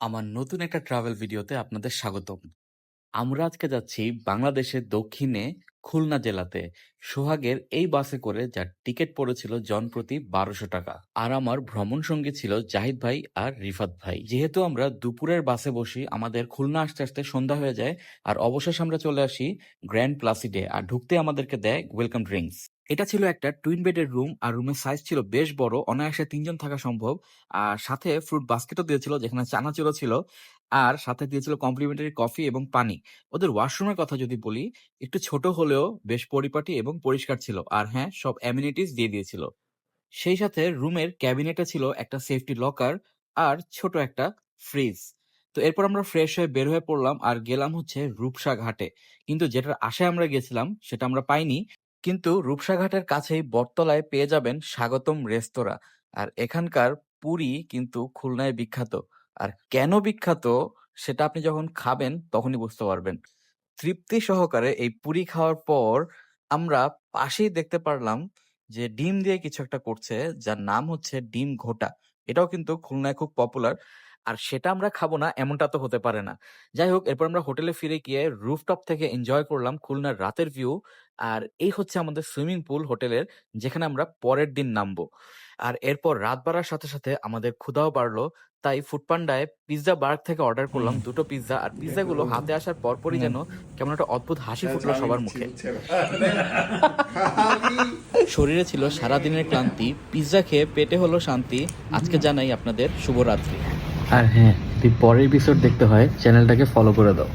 আমার নতুন একটা ট্রাভেল ভিডিওতে আপনাদের স্বাগতম। আমরা আজকে যাচ্ছি বাংলাদেশের দক্ষিণে খুলনা জেলাতে। সোহাগের এই বাসে করে যার টিকিট পড়েছিল জনপ্রতি ১২০০ টাকা। আর আমার ভ্রমণ সঙ্গী ছিল জাহিদ ভাই আর রিফাত ভাই। যেহেতু আমরা দুপুরের বাসে বসি, আমাদের খুলনা আসতে আসতে সন্ধ্যা হয়ে যায়। আর অবশেষে আমরা চলে আসি গ্র্যান্ড প্লাসিডে। আর ঢুকতে আমাদেরকে দেয় ওয়েলকাম ড্রিঙ্কস। এটা ছিল একটা টুইন বেডের রুম, আর রুমের সাইজ ছিল বেশ বড়, অনায়াসে ৩ জন থাকা সম্ভব। আর সাথে ফ্রুট বাস্কেটও দিয়েছিল, যেখানে চানাচুরও ছিল। আর সাথে দিয়েছিল কমপ্লিমেন্টারি কফি এবং পানি। ওদের ওয়াশরুমের কথা যদি বলি, একটু ছোট হলেও বেশ পরিপাটি এবং পরিষ্কার ছিল। আর হ্যাঁ, সব অ্যামিনিটিস দিয়ে দিয়েছিল। সেই সাথে রুমের ক্যাবিনেটে ছিল একটা সেফটি লকার আর ছোট একটা ফ্রিজ। তো এরপর আমরা ফ্রেশ হয়ে বের হয়ে পড়লাম আর গেলাম হচ্ছে রূপসা ঘাটে। কিন্তু যেটার আশায় আমরা গেছিলাম সেটা আমরা পাইনি। কিন্তু রূপসা ঘাটের কাছেই বটতলায় পেয়ে যাবেন স্বাগতম রেস্তোরাঁ। আর এখানকার পুরি কিন্তু খুলনায় বিখ্যাত। আর কেন বিখ্যাত সেটা আপনি যখন খাবেন তখনই বুঝতে পারবেন। তৃপ্তি সহকারে এই পুরি খাওয়ার পর আমরা পাশেই দেখতে পারলাম যে ডিম দিয়ে কিছু একটা করছে, যার নাম হচ্ছে ডিম ঘোটা। এটাও কিন্তু খুলনায় খুব পপুলার। আর সেটা আমরা খাবো না এমনটা তো হতে পারে না। যাই হোক, এরপর আমরা হোটেলে ফিরে গিয়ে রুফটপ থেকে এনজয় করলাম খুলনার রাতের ভিউ। আর এই হচ্ছে আমাদের সুইমিং পুল হোটেলের, যেখানে আমরা পরের দিন নামবো। আর এরপর রাত বাড়ার সাথে সাথে আমাদের ক্ষুধাও বাড়লো। তাই ফুডপান্ডায় পিৎজা বার্গ থেকে অর্ডার করলাম ২টো পিৎজা। আর পিৎজাগুলো হাতে আসার পরপরই যেন কেমন একটা অদ্ভুত হাসি ফুটলো সবার মুখে। শরীরে ছিল সারাদিনের ক্লান্তি, পিৎজা খেয়ে পেটে হলো শান্তি। আজকে জানাই আপনাদের শুভরাত্রি। আর হ্যাঁ, যদি পরের এপিসোড দেখতে হয় চ্যানেলটাকে ফলো করে দাও।